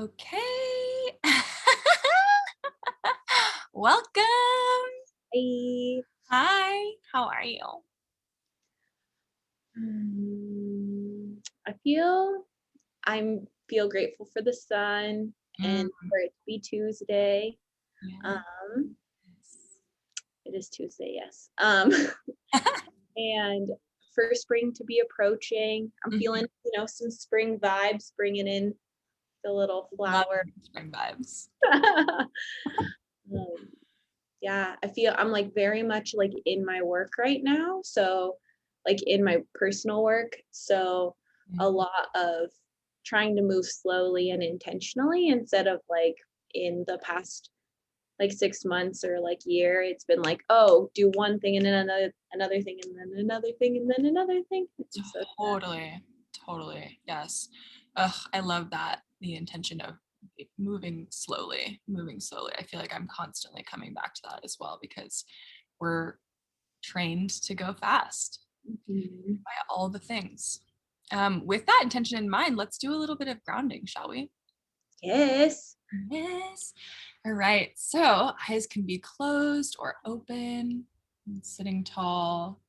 Okay. Welcome. Hey. Hi. How are you? I feel grateful for the sun and for it to be Tuesday. Yes. Um, it is Tuesday, yes. And for spring to be approaching, I'm feeling, some spring vibes, bringing in the little Love flower. spring vibes. Yeah, I'm like very much like in my work right now. So like in my personal work. So a lot of trying to move slowly and intentionally instead of like in the past like 6 months or like year, it's been like, oh, do one thing and then another thing and then another thing and then another thing. So, Totally. Yes. Ugh, I love that. The intention of moving slowly. I feel like I'm constantly coming back to that as well because we're trained to go fast by all the things. With that intention in mind, let's do a little bit of grounding, shall we? yes. Yes. All right. So eyes can be closed or open. Sitting tall.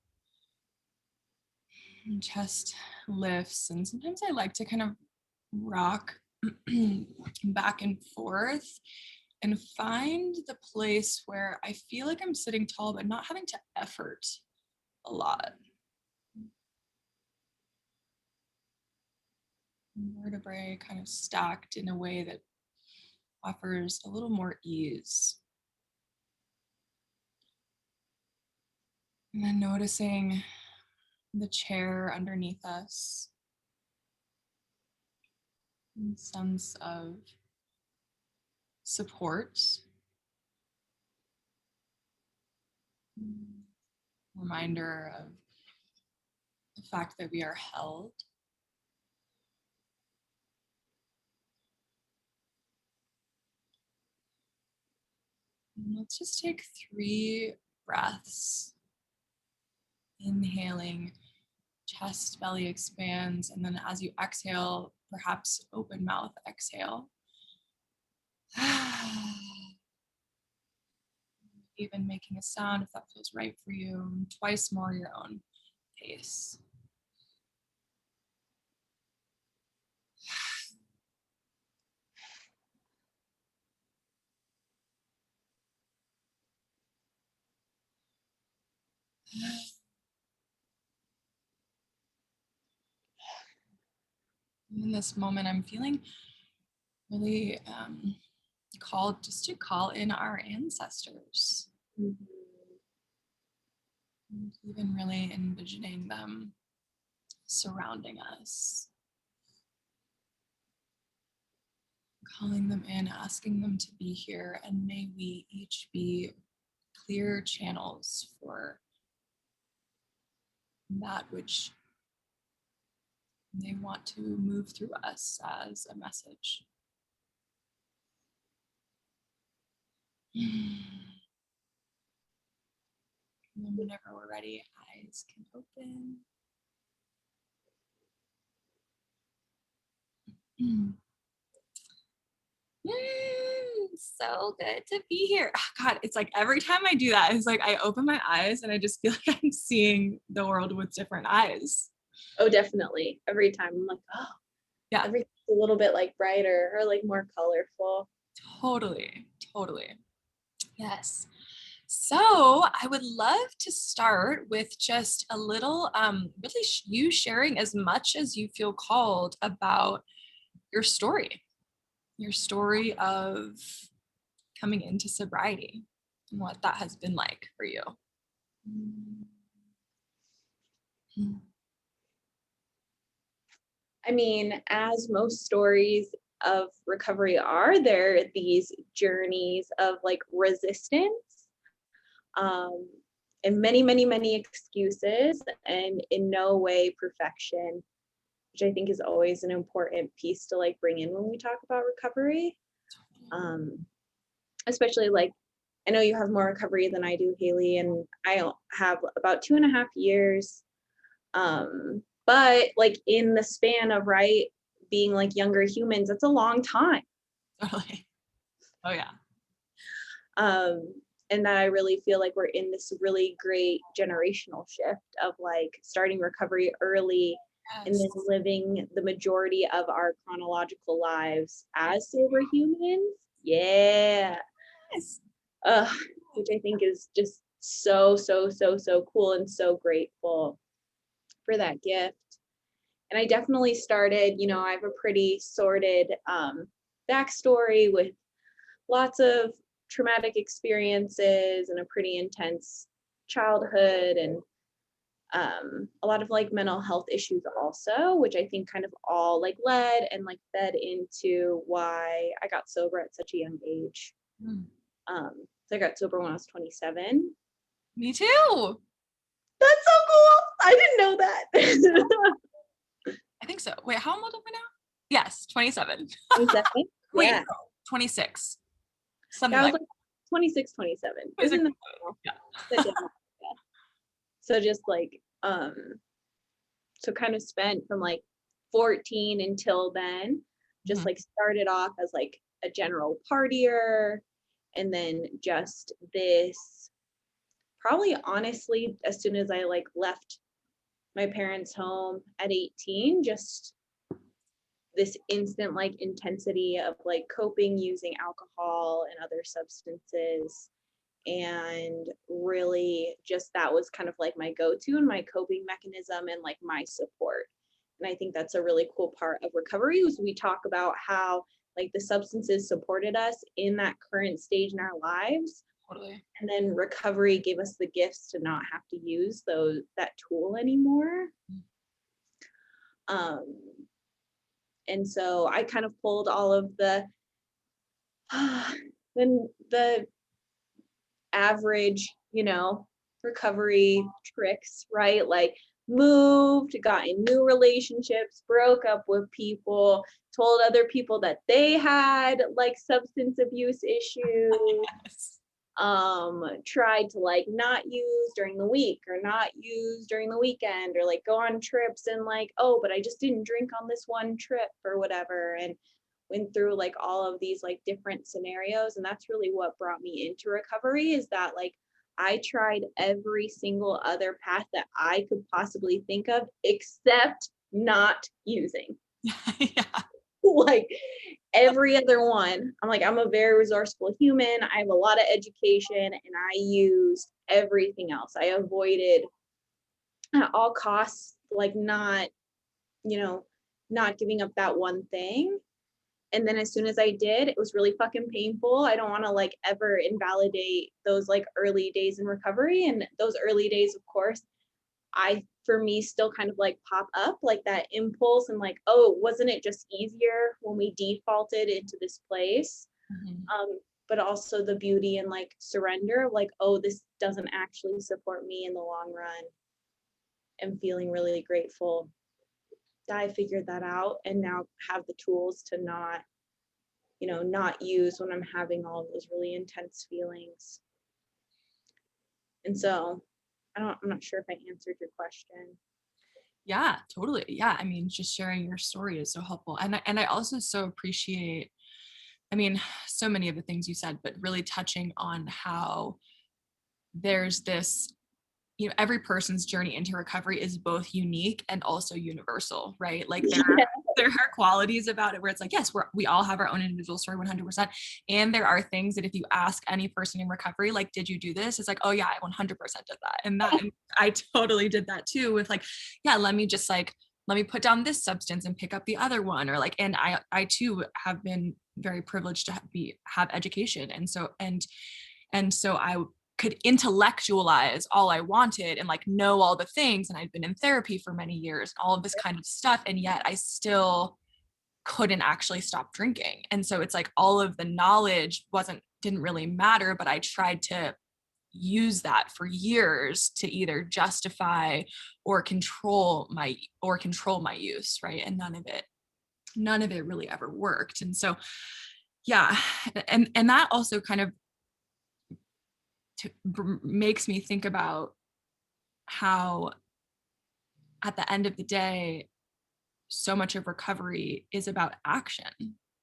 Chest lifts. And sometimes I like to kind of rock back and forth and find the place where I feel like I'm sitting tall, but not having to effort a lot. Vertebrae kind of stacked in a way that offers a little more ease. And then noticing the chair underneath us. And sense of support. Reminder of the fact that we are held. And let's just take 3 breaths. Inhaling, chest, belly expands, and then as you exhale, perhaps open mouth exhale. Even making a sound if that feels right for you. Twice more your own pace. In this moment, I'm feeling really called just to call in our ancestors. And even really envisioning them surrounding us. Calling them in, asking them to be here, and may we each be clear channels for that which they want to move through us as a message. And then whenever we're ready, eyes can open. So good to be here. Oh, God, it's like every time I do that, it's like I open my eyes and I just feel like I'm seeing the world with different eyes. Oh, definitely. Every time I'm like, oh, yeah, everything's a little bit like brighter or like more colorful. Totally. Yes. So I would love to start with just a little, really you sharing as much as you feel called about your story of coming into sobriety and what that has been like for you. I mean, as most stories of recovery are, there these journeys of like resistance, and many excuses, and in no way perfection, which I think is always an important piece to like bring in when we talk about recovery. Especially like, I know you have more recovery than I do, Haley, and I have about 2.5 years. But like in the span of being like younger humans, that's a long time. Totally. Oh yeah. And that I really feel like we're in this really great generational shift of like starting recovery early and Yes. then living the majority of our chronological lives as sober humans. Yeah. Yes. uh, which I think is just so, so, so, so cool, and so grateful for that gift. And I definitely started, I have a pretty sordid backstory with lots of traumatic experiences and a pretty intense childhood, and a lot of like mental health issues also, which I think kind of all like led and like fed into why I got sober at such a young age. Mm. So I got sober when I was 27. Me too. That's so cool. I didn't know that. I think so. Wait, how old am I now? Yes, 27. 27? Wait, Yeah. no, 26. Something Yeah, I was like like 26, 27. 26. Isn't that Yeah. the demo? Yeah. So just like, so kind of spent from like 14 until then, just Mhm. like started off as like a general partier, and then just this, probably honestly, as soon as I like left my parents' home at 18, just this instant like intensity of like coping using alcohol and other substances, and really just that was kind of like my go-to and my coping mechanism and like my support. And I think that's a really cool part of recovery, is we talk about how like the substances supported us in that current stage in our lives, Totally. and then recovery gave us the gifts to not have to use that tool anymore. um and so I kind of pulled all of the the average, recovery tricks, right? Like moved, got in new relationships, broke up with people, told other people that they had like substance abuse issues, Yes. tried to like not use during the week or not use during the weekend, or like go on trips and like, oh, but I just didn't drink on this one trip or whatever. And went through like all of these like different scenarios, and that's really what brought me into recovery, is that like I tried every single other path that I could possibly think of except not using. Yeah. Like every other one, I'm like, I'm a very resourceful human, I have a lot of education, and I used everything else. I avoided at all costs, like not, you know not giving up that one thing. And then as soon as I did, it was really fucking painful. I don't want to like ever invalidate those like early days in recovery. And those early days, of course, for me, still kind of like pop up like that impulse, and like, oh, wasn't it just easier when we defaulted into this place? Mhm. But also the beauty and like surrender of like, oh, this doesn't actually support me in the long run, and feeling really grateful that I figured that out and now have the tools to not use when I'm having all those really intense feelings. And so I'm not sure if I answered your question. Yeah, totally. Yeah. I mean, just sharing your story is so helpful. And I also so appreciate, I mean, so many of the things you said, but really touching on how there's this, every person's journey into recovery is both unique and also universal, right? Like Yeah. there are qualities about it where it's like, yes, we all have our own individual story 100%. And there are things that if you ask any person in recovery, like, did you do this? It's like, oh yeah, I 100% did that. And I totally did that too, with like, yeah, let me put down this substance and pick up the other one. Or like, and I too have been very privileged to have education. And so I could intellectualize all I wanted and like know all the things. And I'd been in therapy for many years, all of this kind of stuff. And yet I still couldn't actually stop drinking. And so it's like all of the knowledge didn't really matter, but I tried to use that for years to either justify or control my use, right? And none of it really ever worked. And so yeah, and that also kind of makes me think about how at the end of the day, so much of recovery is about action,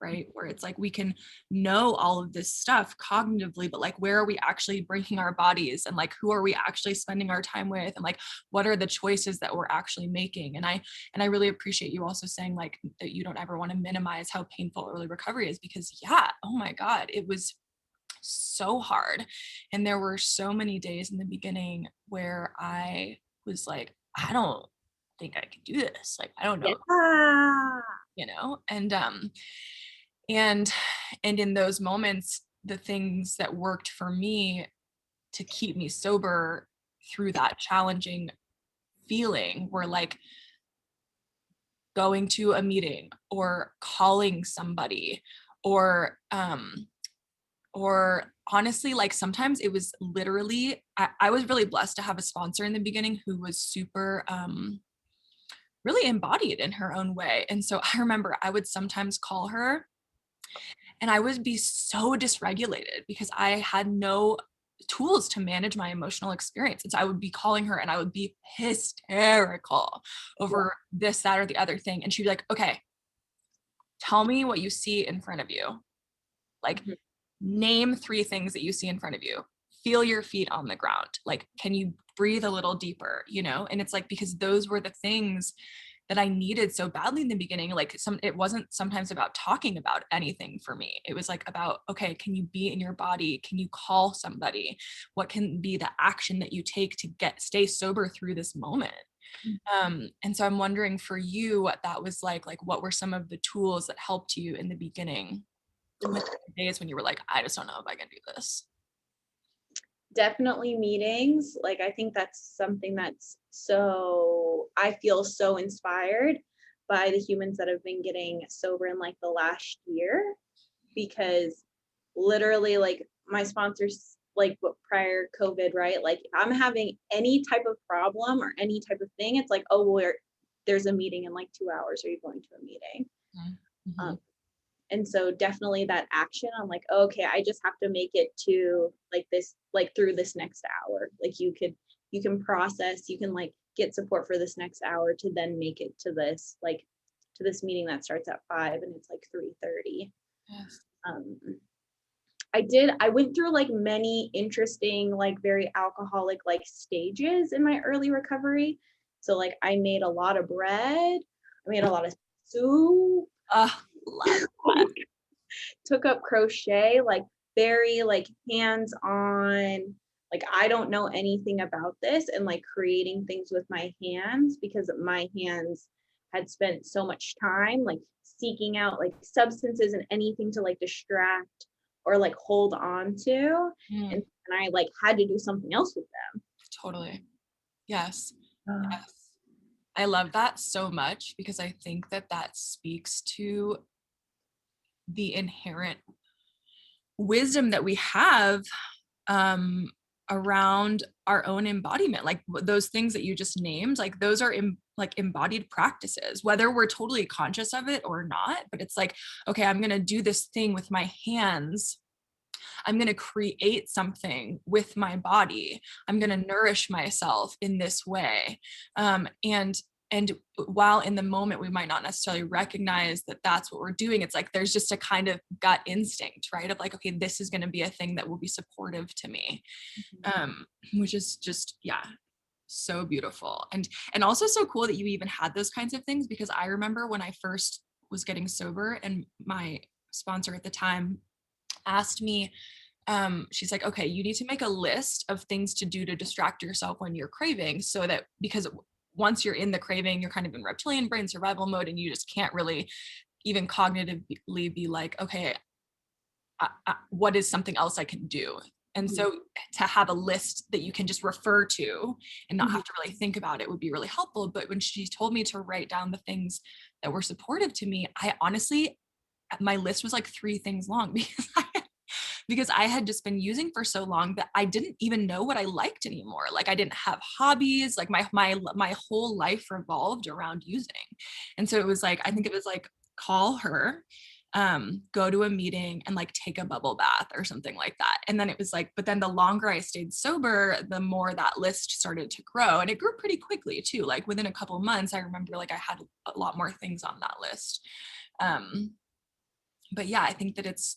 right? Where it's like we can know all of this stuff cognitively, but like where are we actually bringing our bodies, and like who are we actually spending our time with, and like what are the choices that we're actually making? And I really appreciate you also saying like that you don't ever want to minimize how painful early recovery is, because yeah, oh my God, it was so hard. And there were so many days in the beginning where I was like, I don't think I can do this. Like, I don't know, Yeah. you know? And and in those moments, the things that worked for me to keep me sober through that challenging feeling were like going to a meeting or calling somebody, or honestly, like sometimes it was literally, I was really blessed to have a sponsor in the beginning who was super really embodied in her own way. And so I remember I would sometimes call her and I would be so dysregulated because I had no tools to manage my emotional experience. And so I would be calling her and I would be hysterical over this, that, or the other thing. And she'd be like, okay, tell me what you see in front of you. Like, Mhm. name 3 things that you see in front of you. Feel your feet on the ground. Like, can you breathe a little deeper, you know? And it's like, because those were the things that I needed so badly in the beginning. Like it wasn't sometimes about talking about anything for me. It was like about, okay, can you be in your body? Can you call somebody? What can be the action that you take to stay sober through this moment? And so I'm wondering for you what that was like what were some of the tools that helped you in the beginning, in the days when you were like, I just don't know if I can do this? Definitely meetings. Like, I think that's something that's so, I feel so inspired by the humans that have been getting sober in like the last year, because literally, like, my sponsors, like, prior COVID, right? Like, if I'm having any type of problem or any type of thing, it's like, oh, well, there's a meeting in like 2 hours. Are you going to a meeting? Mm-hmm. Um, and so definitely that action, I'm like, okay, I just have to make it to like this, like through this next hour. Like, you can process, you can like get support for this next hour to then make it to this, like, to this meeting that starts at 5 and it's like 3:30. Yes. um I went through like many interesting, like very alcoholic like stages in my early recovery. So like I made a lot of bread, I made a lot of soup, Love. took up crochet, like very like hands on, like I don't know anything about this, and like creating things with my hands because my hands had spent so much time like seeking out like substances and anything to like distract or like hold on to, Mm, and I like had to do something else with totally. Yes. them. Yes. I love that so much because I think that that speaks to the inherent wisdom that we have um, around our own embodiment. Like those things that you just named, like those are like embodied practices, whether we're totally conscious of it or not. But it's like, okay, I'm going to do this thing with my hands. I'm going to create something with my body. I'm going to nourish myself in this way. And while in the moment we might not necessarily recognize that that's what we're doing, it's like there's just a kind of gut instinct, right? Of like, okay, this is going to be a thing that will be supportive to me, um, which is just, yeah, so beautiful. And also so cool that you even had those kinds of things, because I remember when I first was getting sober and my sponsor at the time asked me, she's like, okay, you need to make a list of things to do to distract yourself when you're craving, so that, because once you're in the craving, you're kind of in reptilian brain survival mode and you just can't really even cognitively be like, okay, what is something else I can do? And Mhm. so to have a list that you can just refer to and not Mhm. have to really think about it would be really helpful. But when she told me to write down the things that were supportive to me, I honestly, my list was like 3 things long because I had just been using for so long that I didn't even know what I liked anymore. Like I didn't have hobbies. Like my whole life revolved around using. And so it was like, I think it was like, call her, go to a meeting and like take a bubble bath or something like that. And then it was like, but then the longer I stayed sober, the more that list started to grow. And it grew pretty quickly too. Like within a couple months, I remember like I had a lot more things on that list. Um, but yeah, I think that it's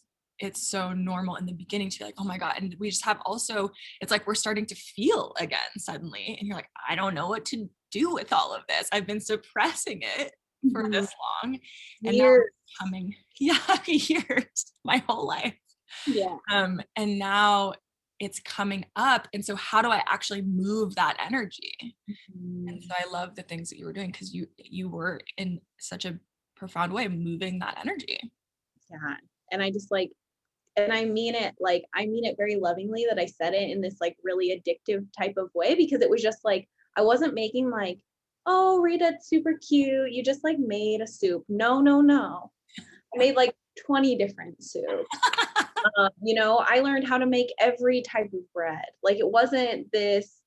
so normal in the beginning to be like, oh my God. And we just have also, it's like we're starting to feel again suddenly. And you're like, I don't know what to do with all of this. I've been suppressing it for Mhm. this long. And now Years. it's coming, yeah, years, my whole life. Yeah. And now it's coming up. And so how do I actually move that energy? And Mhm. so I love the things that you were doing because you were in such a profound way moving that energy. Yeah. And I just like, and I mean it like, I mean it very lovingly that I said it in this like really addictive type of way, because it was just like, I wasn't making like, oh, Rita, it's super cute. You just like made a soup. No, no, no. I made like 20 different soups. You know, I learned how to make every type of bread. Like it wasn't this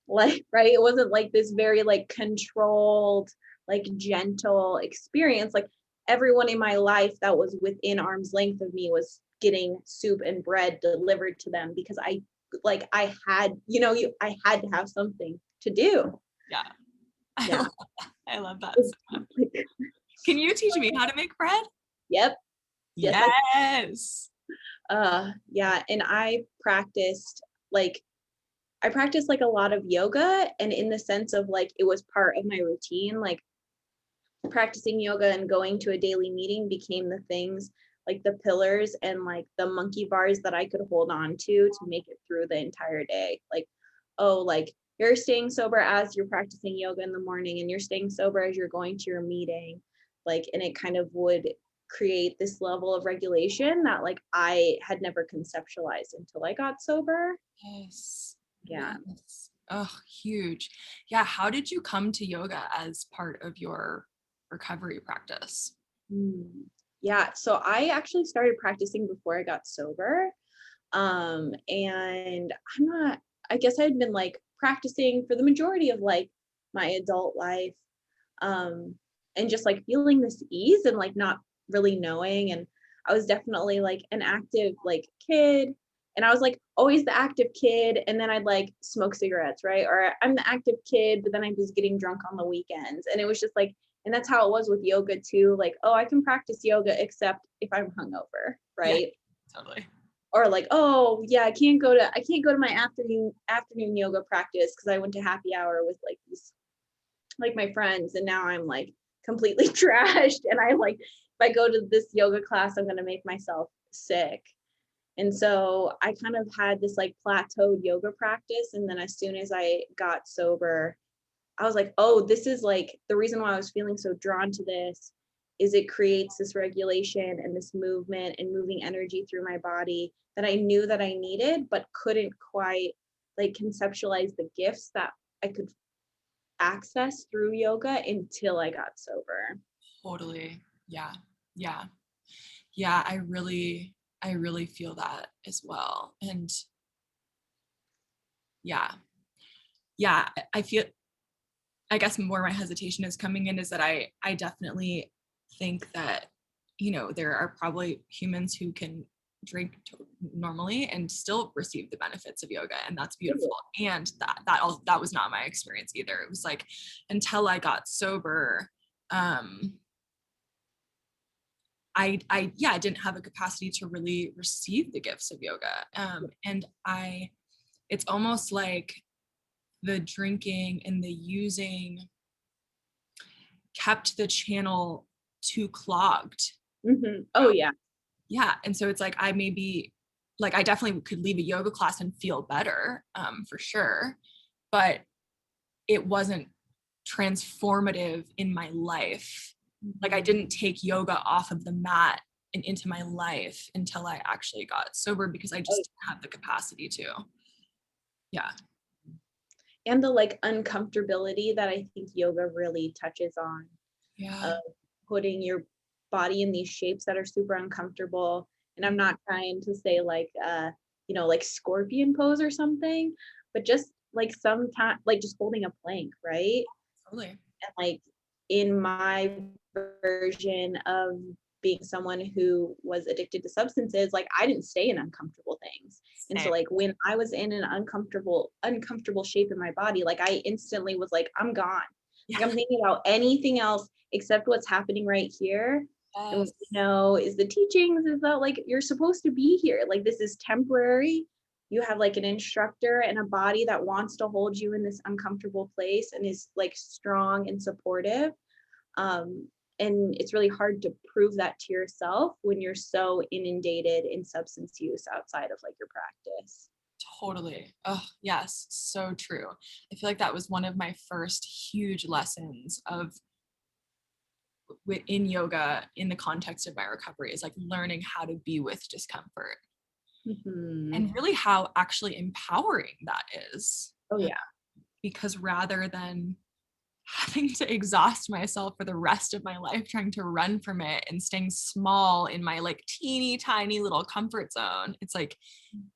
like, right? It wasn't like this very like controlled, like gentle experience. Like everyone in my life that was within arm's length of me was getting soup and bread delivered to them, because I had, you know, I had to have something to do. Yeah. Yeah. I love that so much. Can you teach me how to make bread? Yep. Yes, Yes. yeah. And like I practiced like a lot of yoga, and in the sense of like it was part of my routine. Like practicing yoga and going to a daily meeting became the things, like the pillars and like the monkey bars that I could hold on to make it through the entire day. Like, oh, like you're staying sober as you're practicing yoga in the morning, and you're staying sober as you're going to your meeting. Like, and it kind of would create this level of regulation that like I had never conceptualized until I got sober. Yes. Yeah. Yes. Oh, huge. Yeah. How did you come to yoga as part of your recovery practice? Mm. Yeah. So I actually started practicing before I got sober. And I guess I'd been like practicing for the majority of like my adult life. Um, and just like feeling this ease and like not really knowing. And I was definitely like an active like kid. And I was like always the active kid. And then I'd like smoke cigarettes, right? Or I'm the active kid, but then I was getting drunk on the weekends. And it was just like, and that's how it was with yoga too. Like, oh, I can practice yoga except if I'm hungover, Yeah, right? totally. Or like, oh yeah, I can't go to my afternoon yoga practice because I went to happy hour with like these like my friends, and now I'm like completely trashed, and I like if I go to this yoga class I'm going to make myself sick. And so I kind of had this like plateaued yoga practice, and then as soon as I got sober I was like, oh, this is like the reason why I was feeling so drawn to this is it creates this regulation and this movement and moving energy through my body that I knew that I needed, but couldn't quite like conceptualize the gifts that I could access through yoga until I got sober. Totally. Yeah. Yeah. Yeah. I really feel that as well. And yeah. Yeah. I feel, I guess more my hesitation is coming in is that I definitely think that, there are probably humans who can drink normally and still receive the benefits of yoga, and that's beautiful. And that was not my experience either. It was like until I got sober, I didn't have a capacity to really receive the gifts of yoga. And it's almost like the drinking and the using kept the channel too clogged. Oh yeah. Yeah. And so it's like I definitely could leave a yoga class and feel better, for sure. But it wasn't transformative in my life. Like I didn't take yoga off of the mat and into my life until I actually got sober because I just didn't have the capacity to. Yeah. And the like uncomfortability that I think yoga really touches on, Yeah. of putting your body in these shapes that are super uncomfortable. And I'm not trying to say like like scorpion pose or something, but just like sometimes like just holding a plank, right? Totally. And like in my version of being someone who was addicted to substances, like I didn't stay in uncomfortable things. And so Same. like when I was in an uncomfortable shape in my body, like I instantly was like, I'm gone. Yeah. Like I'm thinking about anything else except what's happening right here. And what Yes. we know is the teachings is that like you're supposed to be here. Like this is temporary. You have like an instructor and a body that wants to hold you in this uncomfortable place and is like strong and supportive. Um, and it's really hard to prove that to yourself when you're so inundated in substance use outside of like your practice. Totally. Oh, yes, so true. I feel like that was one of my first huge lessons of in yoga in the context of my recovery is like learning how to be with discomfort Mhm. and really how actually empowering that is. Oh yeah. Because rather than having to exhaust myself for the rest of my life trying to run from it and staying small in my like teeny tiny little comfort zone, it's like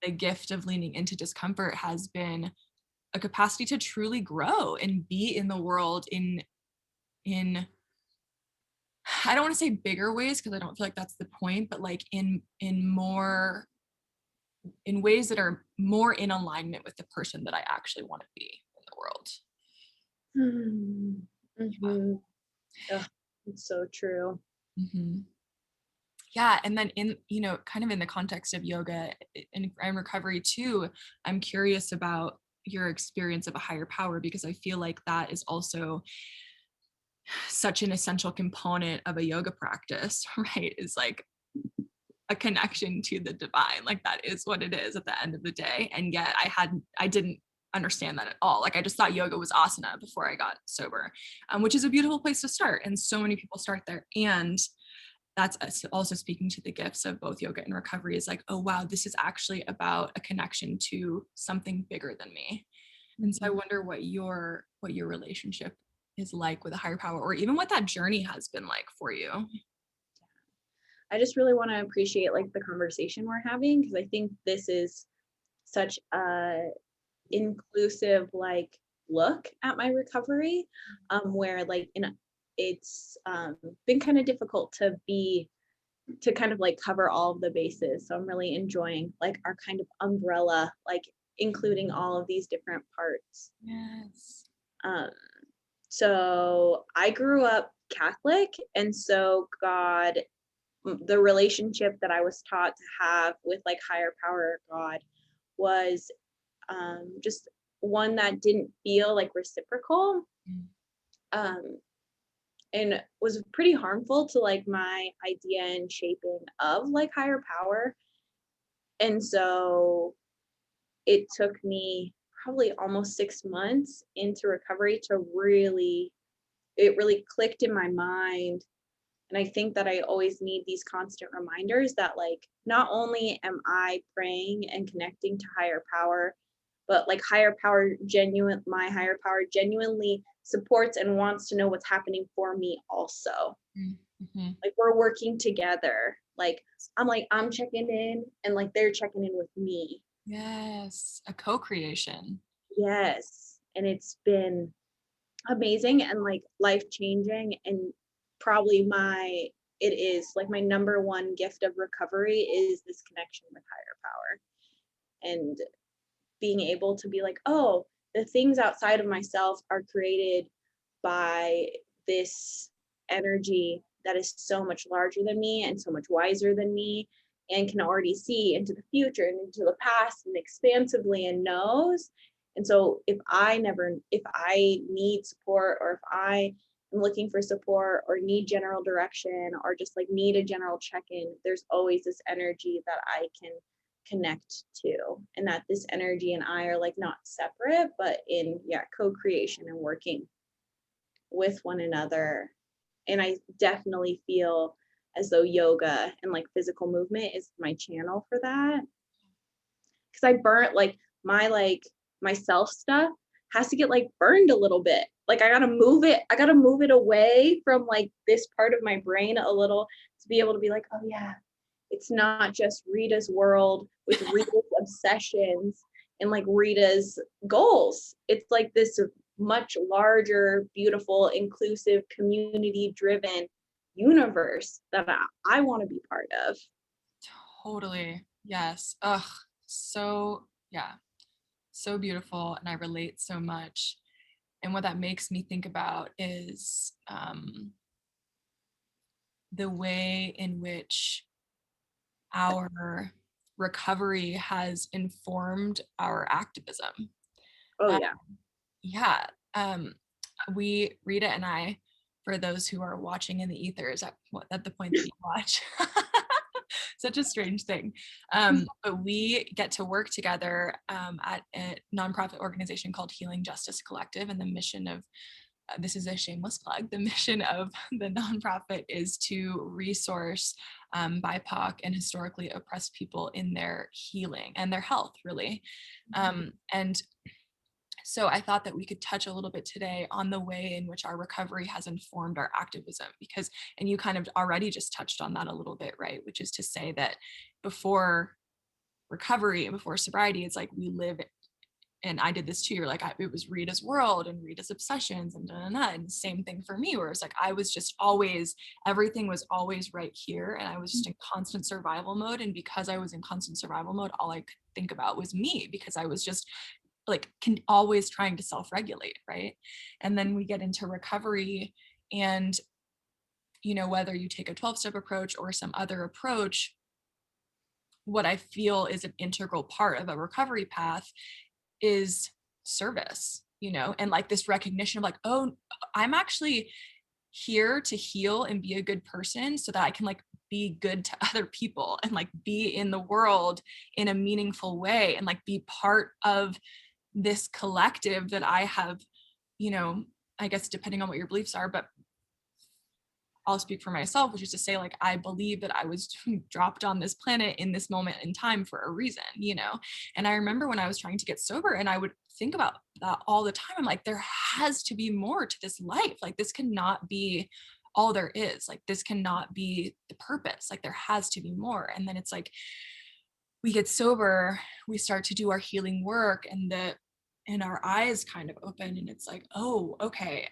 the gift of leaning into discomfort has been a capacity to truly grow and be in the world in I don't want to say bigger ways because I don't feel like that's the point, but like in more in ways that are more in alignment with the person that I actually want to be in the world. Mhm. Mhm. Ugh, it's so true. Mhm. Yeah, and then in kind of in the context of yoga and recovery too, I'm curious about your experience of a higher power because I feel like that is also such an essential component of a yoga practice, right? Is like a connection to the divine. Like that is what it is at the end of the day. And yet I didn't understand that at all. Like I just thought yoga was asana before I got sober, which is a beautiful place to start. And so many people start there. And that's also speaking to the gifts of both yoga and recovery is like, oh wow, this is actually about a connection to something bigger than me. And so I Mhm. wonder what your relationship is like with a higher power, or even what that journey has been like for you. I just really want to appreciate like the conversation we're having because I think this is such a inclusive like look at my recovery where like it's been kind of difficult to kind of like cover all of the bases, so I'm really enjoying like our kind of umbrella, like including all of these different parts. Yes. um so I grew up Catholic, and so God, the relationship that I was taught to have with like higher power God was just one that didn't feel like reciprocal, Mm. um, and was pretty harmful to like my idea and shaping of like higher power. And so it took me probably almost 6 months into recovery to really, it really clicked in my mind. And I think that I always need these constant reminders that, like, not only am I praying and connecting to higher power, but like my higher power genuinely supports and wants to know what's happening for me also. Mm-hmm. Like, we're working together. I'm checking in and like they're checking in with me. Yes, a co-creation. Yes. And it's been amazing and like life changing, and probably it is like my number one gift of recovery is this connection with higher power, and being able to be like, oh, the things outside of myself are created by this energy that is so much larger than me and so much wiser than me, and can already see into the future and into the past and expansively, and knows. And so if I need support, or if I am looking for support or need general direction or just like need a general check-in, there's always this energy that I can connect to, and that this energy and I are like not separate but in, yeah, co-creation and working with one another. And I definitely feel as though yoga and like physical movement is my channel for that, because I burnt like my self stuff has to get like burned a little bit. Like I gotta move it away from like this part of my brain a little, to be able to be like, oh yeah, it's not just Rita's world with Rita's obsessions and like Rita's goals. It's like this much larger, beautiful, inclusive, community driven universe that I want to be part of. Totally. Yes. Ugh. So, yeah, so beautiful. And I relate so much. And what that makes me think about is the way in which our recovery has informed our activism. Oh Uh, yeah. yeah. Rita and I, for those who are watching in the ethers at the point that you watch, such a strange thing. But we get to work together at a nonprofit organization called Healing Justice Collective, and the mission of this is a shameless plug. The mission of the nonprofit is to resource BIPOC and historically oppressed people in their healing and their health, really. And so I thought that we could touch a little bit today on the way in which our recovery has informed our activism, because, and you kind of already just touched on that a little bit, right? Which is to say that before recovery and before sobriety, it's like we live, and I did this too. You're like, it was Rita's world and Rita's obsessions and and same thing for me, where it's like I was just always, everything was always right here, and I was just in constant survival mode. And because I was in constant survival mode, all I could think about was me, because I was just like always trying to self-regulate, right? And then we get into recovery, and whether you take a 12-step approach or some other approach, what I feel is an integral part of a recovery path is service, and like this recognition of like, oh, I'm actually here to heal and be a good person so that I can like be good to other people and like be in the world in a meaningful way and like be part of this collective that I have, I guess depending on what your beliefs are, but I'll speak for myself, which is to say, like, I believe that I was dropped on this planet in this moment in time for a reason, And I remember when I was trying to get sober, and I would think about that all the time. I'm like, there has to be more to this life. Like, this cannot be all there is. Like, this cannot be the purpose. Like, there has to be more. And then it's like, we get sober, we start to do our healing work, and our eyes kind of open, and it's like, oh, okay,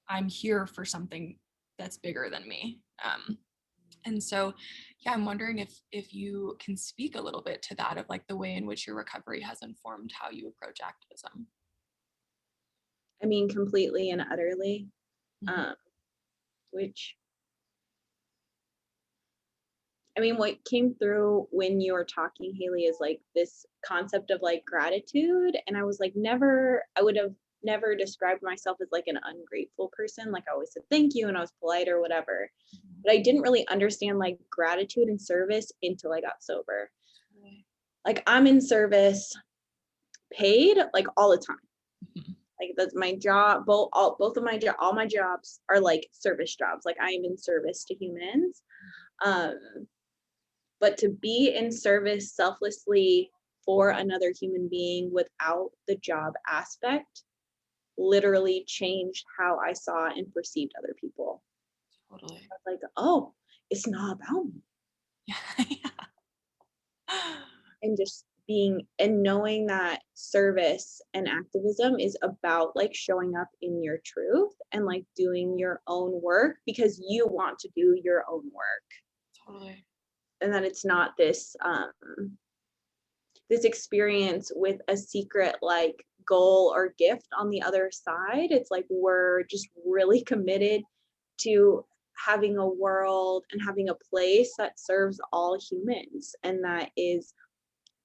I'm here for something that's bigger than me. And so, yeah, I'm wondering if you can speak a little bit to that, of like the way in which your recovery has informed how you approach activism. I mean, completely and utterly. Mhm. Which, I mean, what came through when you were talking, Haley, is like this concept of like gratitude. And I was like, I would have never described myself as like an ungrateful person. Like I always said thank you and I was polite or whatever. But I didn't really understand like gratitude and service until I got sober. Like I'm in service, paid like all the time. Mhm. Like that's my job. Both of my all my jobs are like service jobs. Like I am in service to humans. But to be in service selflessly for another human being without the job aspect literally changed how I saw and perceived other people. Totally. I was like, oh, it's not about me. Yeah. And just being and knowing that service and activism is about like showing up in your truth and like doing your own work because you want to do your own work. Totally. And that it's not this this experience with a secret like goal or gift on the other side. It's like we're just really committed to having a world and having a place that serves all humans and that is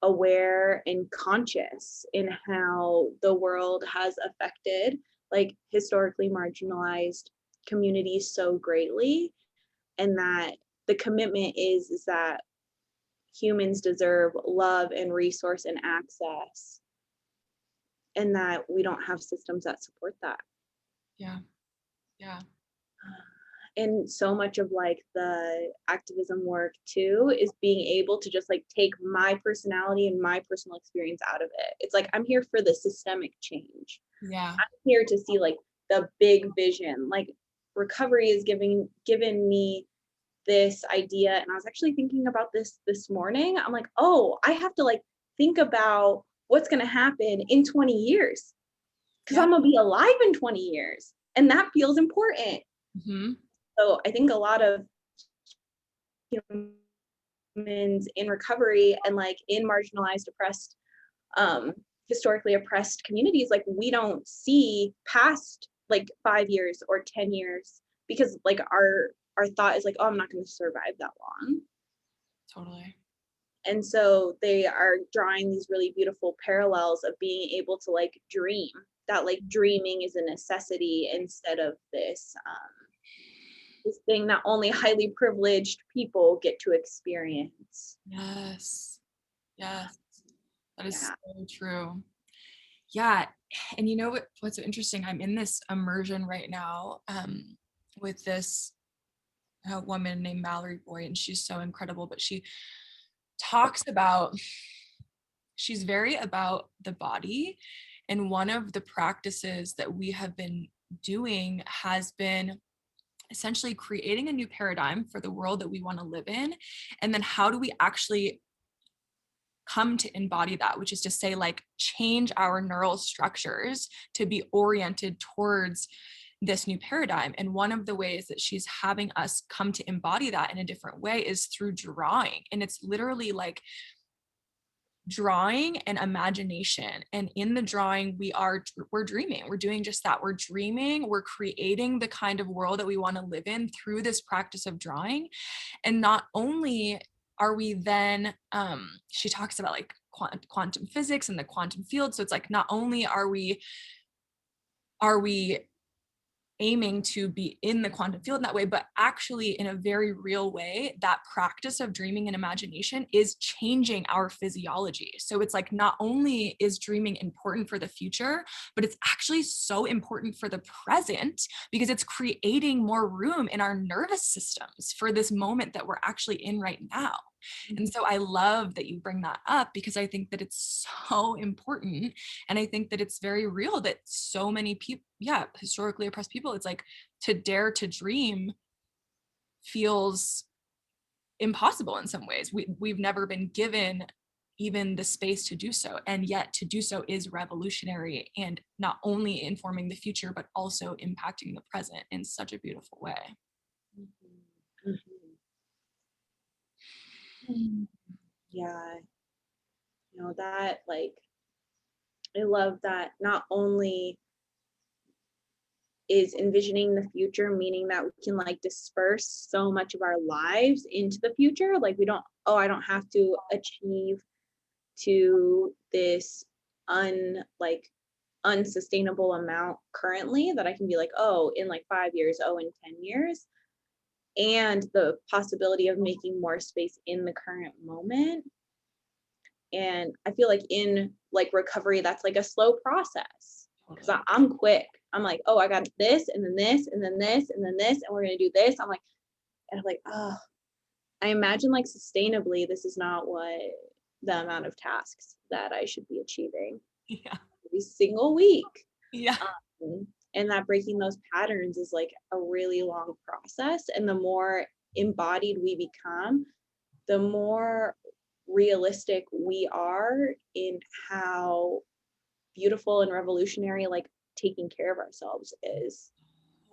aware and conscious in how the world has affected like historically marginalized communities so greatly, and that the commitment is that humans deserve love and resource and access, and that we don't have systems that support that. Yeah. Yeah. And so much of like the activism work too is being able to just like take my personality and my personal experience out of it. It's like I'm here for the systemic change. Yeah. I'm here to see like the big vision. Like recovery is given me this idea, and I was actually thinking about this morning. I'm like, oh, I have to like think about what's going to happen in 20 years because Yeah. I'm going to be alive in 20 years, and that feels important. Mm-hmm. So I think a lot of humans in recovery and like in marginalized, oppressed, historically oppressed communities, like we don't see past like 5 years or 10 years because like our thought is like, oh, I'm not going to survive that long. Totally. And so they are drawing these really beautiful parallels of being able to like dream, that like dreaming is a necessity instead of this thing that only highly privileged people get to experience. Yes. Yes. That is Yeah. so true. Yeah. And you know what's so interesting? I'm in this immersion right now with this woman named Mallory Boyd, and she's so incredible, but she talks about, she's very about the body. And one of the practices that we have been doing has been essentially creating a new paradigm for the world that we want to live in. And then how do we actually come to embody that, which is to say, like, change our neural structures to be oriented towards this new paradigm. And one of the ways that she's having us come to embody that in a different way is through drawing. And it's literally like drawing and imagination. And in the drawing, we're dreaming. We're doing just that. We're dreaming. We're creating the kind of world that we want to live in through this practice of drawing. And not only are we then, she talks about like quantum physics and the quantum field. So it's like, not only are we aiming to be in the quantum field in that way, but actually in a very real way, that practice of dreaming and imagination is changing our physiology. So it's like, not only is dreaming important for the future, but it's actually so important for the present because it's creating more room in our nervous systems for this moment that we're actually in right now. And so I love that you bring that up because I think that it's so important. And I think that it's very real that so many people, historically oppressed people, it's like to dare to dream feels impossible in some ways. We've never been given even the space to do so. And yet to do so is revolutionary and not only informing the future, but also impacting the present in such a beautiful way. Mm-hmm. Mm-hmm. Yeah. You know, that like, I love that not only is envisioning the future, meaning that we can like disperse so much of our lives into the future. Like we don't, oh, I don't have to achieve to this unsustainable amount currently, that I can be like, oh, in like 5 years, oh, in 10 years. And the possibility of making more space in the current moment. And I feel like in like recovery, that's like a slow process because I'm quick. I'm like, oh, I got this and then this and then this and then this, and we're going to do this. I'm like, oh, I imagine like sustainably, this is not what the amount of tasks that I should be achieving every single week. Yeah. And that breaking those patterns is like a really long process. And the more embodied we become, the more realistic we are in how beautiful and revolutionary like taking care of ourselves is.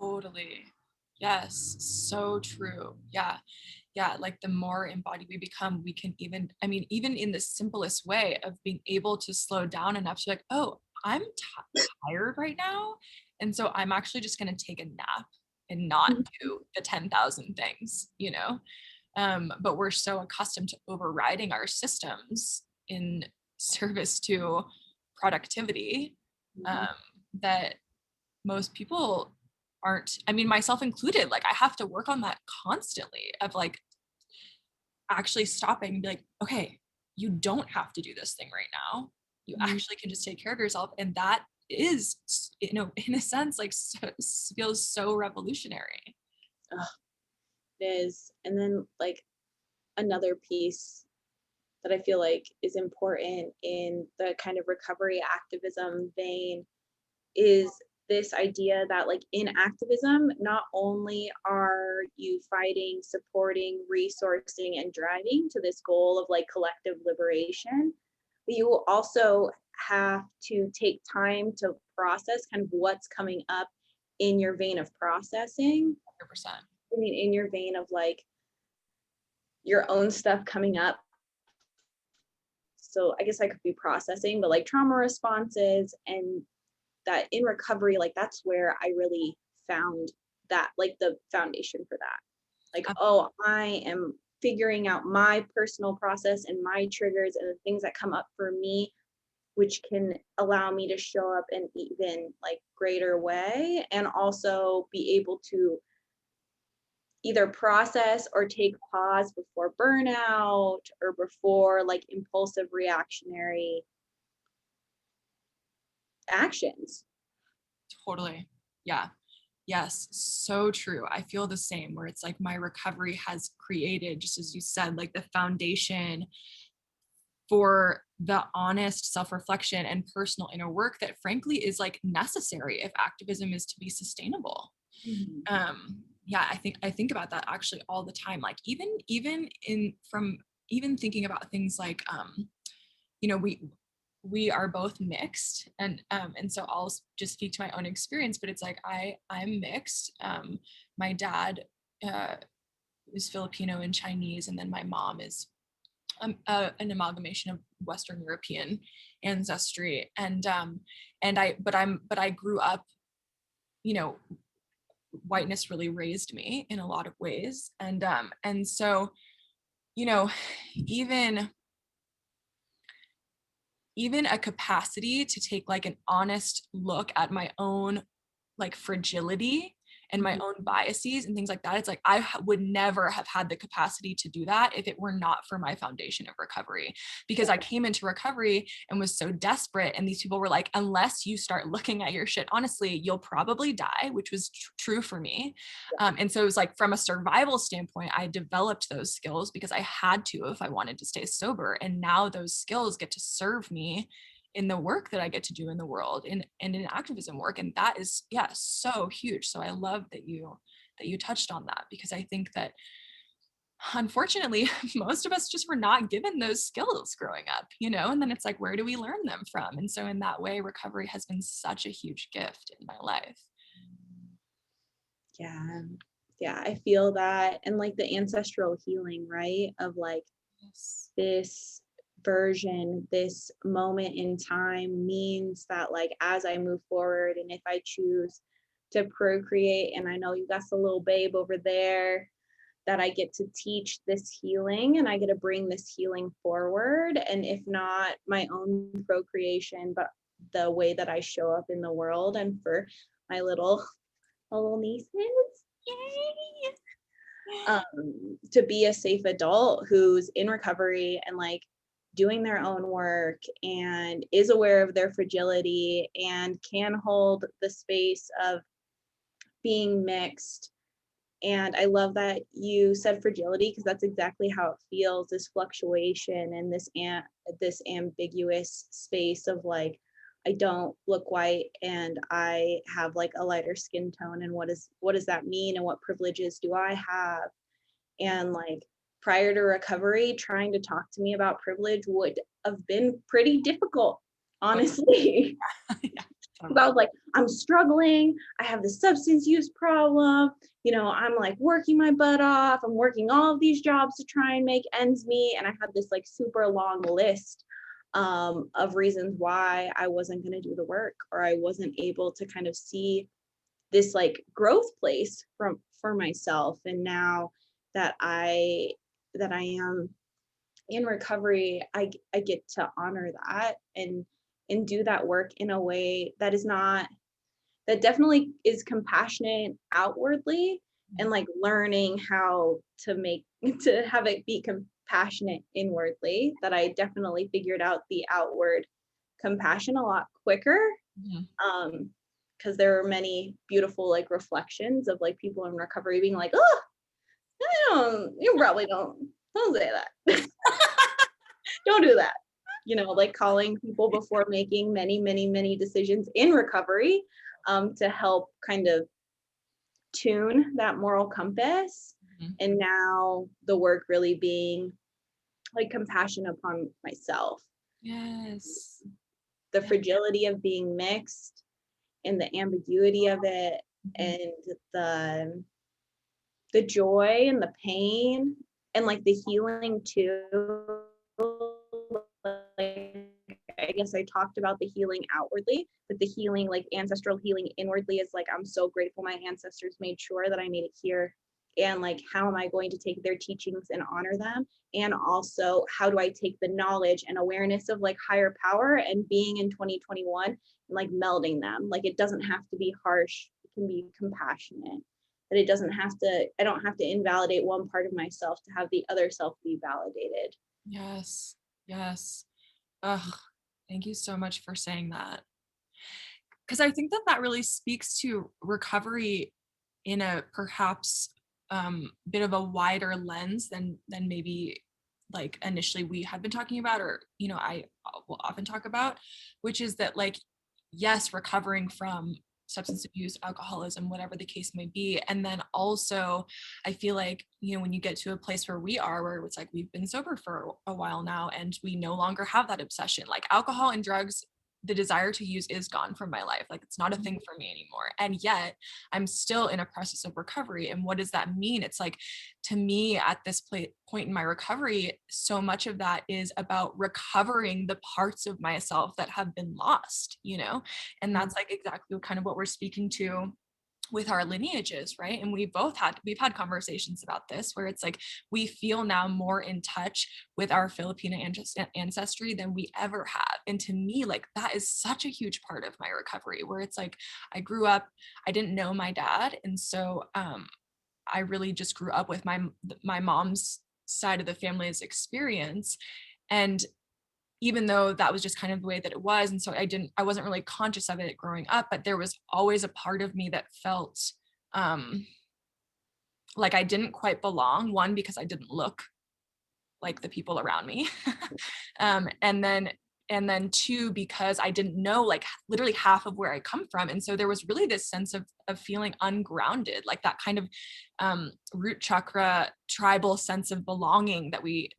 Totally. Yes, so true. Yeah. Like the more embodied we become, we can even, I mean, even in the simplest way of being able to slow down enough to like, oh, I'm tired right now. And so I'm actually just going to take a nap and not do the 10,000 things, you know? But we're so accustomed to overriding our systems in service to productivity that most people aren't, I mean, myself included, like I have to work on that constantly of like actually stopping and be like, okay, you don't have to do this thing right now. You actually can just take care of yourself. And that is, you know, in a sense, like feels so revolutionary. It is. And then like another piece that I feel like is important in the kind of recovery activism vein is this idea that like in activism, not only are you fighting, supporting, resourcing, and driving to this goal of like collective liberation, but you will also have to take time to process kind of what's coming up in your vein of processing. 100%. I mean, in your vein of like your own stuff coming up. So I guess I could be processing, but like trauma responses, and that in recovery, like that's where I really found that like the foundation for that. Like, oh, I am figuring out my personal process and my triggers and the things that come up for me, which can allow me to show up in even like greater way, and also be able to either process or take pause before burnout or before like impulsive reactionary actions. Totally. Yeah. Yes, so true. I feel the same, where it's like my recovery has created, just as you said, like the foundation for the honest self-reflection and personal inner work that frankly is like necessary if activism is to be sustainable. Mhm. Yeah, I think about that actually all the time. Like even thinking about things like you know, we are both mixed, and so I'll just speak to my own experience, but it's like I'm mixed. My dad is Filipino and Chinese, and then my mom is an amalgamation of Western European ancestry, but I grew up, you know, whiteness really raised me in a lot of ways, and so, you know, even even a capacity to take like an honest look at my own like fragility and my Mhm. own biases and things like that. It's like would never have had the capacity to do that if it were not for my foundation of recovery, because I came into recovery and was so desperate, and these people were like, unless you start looking at your shit honestly, you'll probably die, which was true for me. And so it was like, from a survival standpoint, I developed those skills because I had to if I wanted to stay sober, and now those skills get to serve me in the work that I get to do in the world and in activism work. And that is, yeah, so huge. So I love that you touched on that, because I think that unfortunately most of us just were not given those skills growing up, you know, and then it's like, where do we learn them from? And so in that way, recovery has been such a huge gift in my life. Yeah. Yeah, I feel that. And like the ancestral healing, right? Of like Yes. this version, this moment in time means that like as I move forward and if I choose to procreate, and I know you got the little babe over there, that I get to teach this healing and I get to bring this healing forward. And if not my own procreation, but the way that I show up in the world, and for my little nieces, Yay. to be a safe adult who's in recovery and like doing their own work and is aware of their fragility and can hold the space of being mixed. And I love that you said fragility, because that's exactly how it feels, this fluctuation and this ambiguous space of like, I don't look white and I have like a lighter skin tone, and what does that mean and what privileges do I have? And like prior to recovery, trying to talk to me about privilege would have been pretty difficult, honestly. Yeah, Because I totally. was like, I'm struggling. I have this substance use problem. You know, I'm like working my butt off. I'm working all of these jobs to try and make ends meet. And I had this like super long list of reasons why I wasn't going to do the work, or I wasn't able to kind of see this like growth place for myself. And now that I am in recovery, I get to honor that and do that work in a way that is not, that definitely is compassionate outwardly, and like learning how to make to have it be compassionate inwardly. That I definitely figured out the outward compassion a lot quicker, Mhm. because there were many beautiful like reflections of like people in recovery being like, oh, you probably don't say that. Don't do that. You know, like calling people before making many decisions in recovery, to help kind of tune that moral compass. Mhm. And now the work really being like compassion upon myself, Yes. the Yeah. fragility of being mixed and the ambiguity of it, Mhm. and the the joy and the pain and like the healing too. Like, I guess I talked about the healing outwardly, but the healing, like ancestral healing inwardly, is like, I'm so grateful my ancestors made sure that I made it here and like how am I going to take their teachings and honor them, and also how do I take the knowledge and awareness of like higher power and being in 2021 and like melding them. Like it doesn't have to be harsh, it can be compassionate, but it doesn't have to, I don't have to invalidate one part of myself to have the other self be validated. Yes. Yes. Ugh, thank you so much for saying that. Because I think that that really speaks to recovery in a perhaps bit of a wider lens than maybe like initially we had been talking about, or I will often talk about, which is that like, yes, recovering from substance abuse, alcoholism, whatever the case may be. And then also I feel like, when you get to a place where we are, where it's like we've been sober for a while now and we no longer have that obsession, like alcohol and drugs, the desire to use is gone from my life. Like it's not a thing for me anymore. And yet I'm still in a process of recovery. And what does that mean? It's like, to me at this point in my recovery, so much of that is about recovering the parts of myself that have been lost, and that's like exactly kind of what we're speaking to with our lineages, right? And we've had conversations about this where it's like we feel now more in touch with our Filipina ancestry than we ever have. And to me, like that is such a huge part of my recovery, where it's like I grew up, I didn't know my dad, and so I really just grew up with my mom's side of the family's experience. And even though that was just kind of the way that it was, and so I wasn't really conscious of it growing up, but there was always a part of me that felt like I didn't quite belong. One, because I didn't look like the people around me. And then two, because I didn't know like literally half of where I come from. And so there was really this sense of feeling ungrounded, like that kind of root chakra tribal sense of belonging that we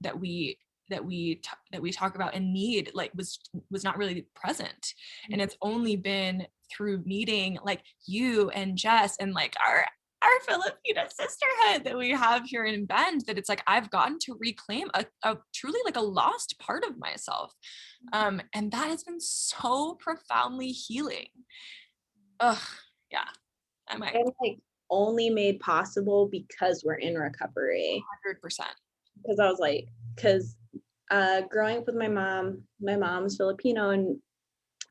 talk about and need, like was not really present. And it's only been through meeting like you and Jess and like our Filipina sisterhood that we have here in Bend, that it's like I've gotten to reclaim a truly like a lost part of myself. And that has been so profoundly healing. Ugh, yeah. I'm like And like only made possible because we're in recovery. 100%. Because I was like, because growing up with my mom's Filipino, and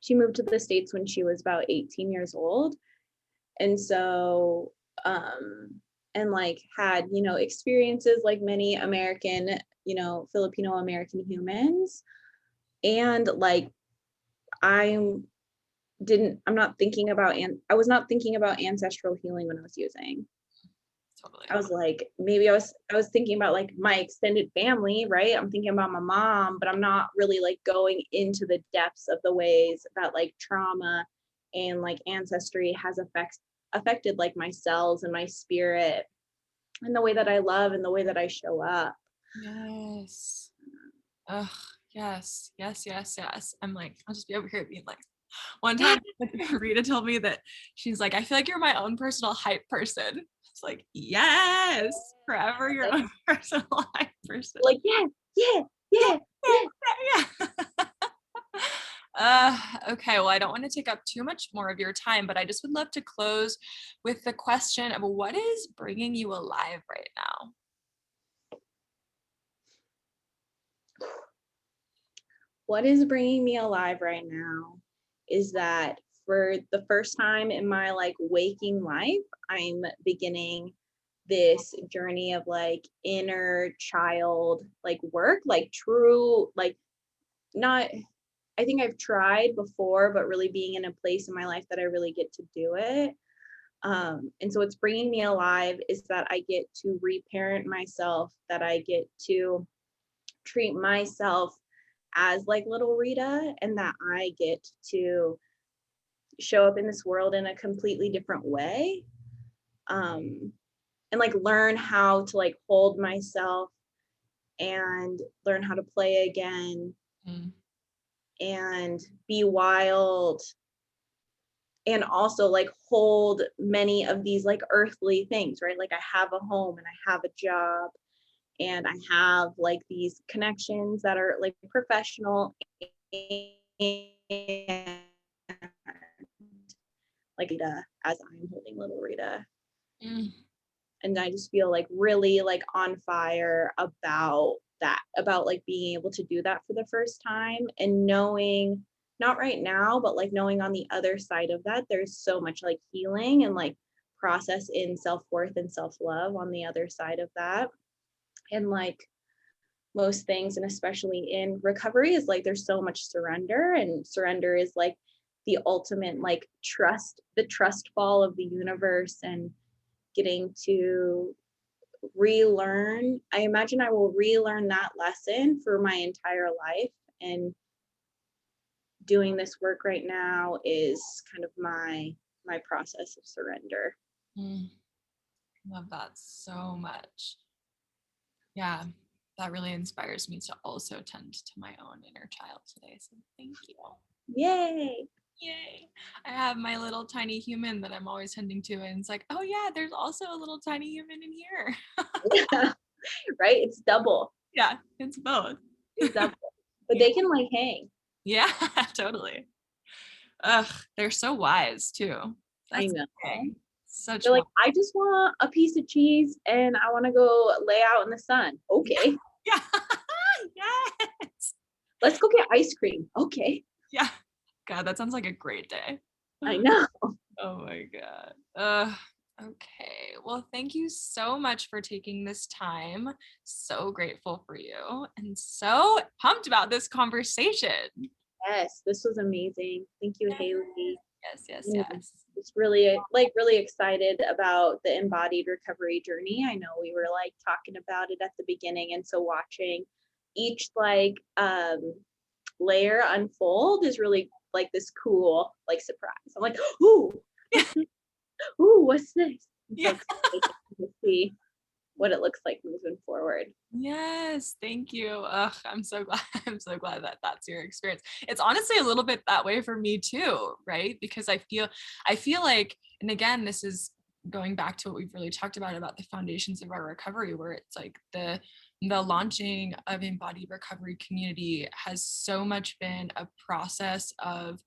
she moved to the States when she was about 18 years old. And so, and like had, experiences like many American, Filipino American humans. And like, I'm not thinking about, I was not thinking about ancestral healing when I was using. Totally. I was like, maybe I was thinking about like my extended family, right? I'm thinking about my mom, but I'm not really like going into the depths of the ways that like trauma and like ancestry has affected like my cells and my spirit and the way that I love and the way that I show up. Yes. Ugh, yes, yes, yes, yes. I'm like, I'll just be over here being like, one time Rita told me that she's like, I feel like you're my own personal hype person. It's like, yes, forever your own personal hype person. Like, yeah, yeah, yeah, yeah. Yeah. Okay, well, I don't want to take up too much more of your time, but I just would love to close with the question of what is bringing you alive right now? What is bringing me alive right now is that for the first time in my like waking life, I'm beginning this journey of like inner child like work, like true, like not, I think I've tried before, but really being in a place in my life that I really get to do it. And so what's bringing me alive is that I get to reparent myself, that I get to treat myself as like little Rita, and that I get to show up in this world in a completely different way. And like learn how to like hold myself and learn how to play again Mm. and be wild, and also like hold many of these like earthly things, right? Like I have a home and I have a job and I have like these connections that are like professional and like Rita, as I'm holding little Rita. Mm. And I just feel like really like on fire about that, about like being able to do that for the first time, and knowing, not right now, but like knowing on the other side of that, there's so much like healing and like process in self-worth and self-love on the other side of that. And like most things, and especially in recovery, is like there's so much surrender, and surrender is like the ultimate like trust, the trust fall of the universe, and getting to relearn. I imagine I will relearn that lesson for my entire life. And doing this work right now is kind of my process of surrender. Love that so much. Yeah, that really inspires me to also tend to my own inner child today. So thank you. Yay. Yay. I have my little tiny human that I'm always tending to, and it's like, oh yeah, there's also a little tiny human in here. Yeah, right? It's double. Yeah, it's both. It's double. But Yeah. they can like hang. Yeah, totally. Ugh, they're so wise too. I That's know. okay. Such They're like, wise. I just want a piece of cheese and I want to go lay out in the sun. Okay. Yeah. Yes. Let's go get ice cream. Okay. Yeah. God, that sounds like a great day. I know. Oh my God. Okay. Well, thank you so much for taking this time. So grateful for you and so pumped about this conversation. Yes, this was amazing. Thank you, Yes, Haley. yes, yes, Mm, yes. Just really like really excited about the embodied recovery journey. I know we were like talking about it at the beginning, and so watching each like layer unfold is really like this cool like surprise. I'm like, ooh, what's this? Ooh, what's this? I'm so Yeah. excited to see what it looks like moving forward. Yes, thank you. Ugh, I'm so glad. I'm so glad that that's your experience. It's honestly a little bit that way for me too, right? Because I feel like, and again, this is going back to what we've really talked about the foundations of our recovery, where it's like the launching of embodied recovery community has so much been a process of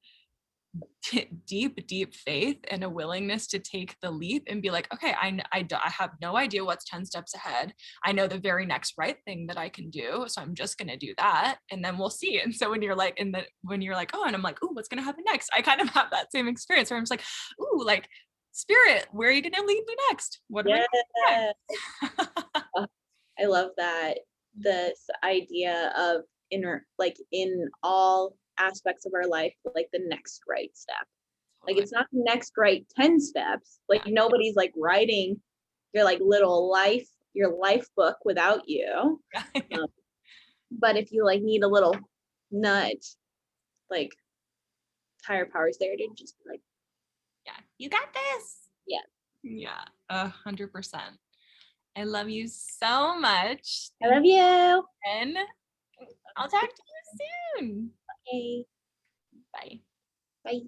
deep faith and a willingness to take the leap and be like, okay, I have no idea what's 10 steps ahead. I know the very next right thing that I can do, so I'm just going to do that, and then we'll see. And so when you're like oh, and I'm like, oh, what's going to happen next, I kind of have that same experience where I'm just like, ooh, like, spirit, where are you going to lead me next? What am I Yeah. going to do next? I love that. This idea of inner, like in all aspects of our life, like the next right step. Like Totally. it's not the next right 10 steps. Like nobody's like writing your like little life, your life book without you. Yeah. Um, but if you like need a little nudge, like higher powers there to just be like, Yeah, you got this. yeah, Yeah, 100%. I love you so much. I Thank love you. you. I'll talk to you soon. Okay, Bye. bye.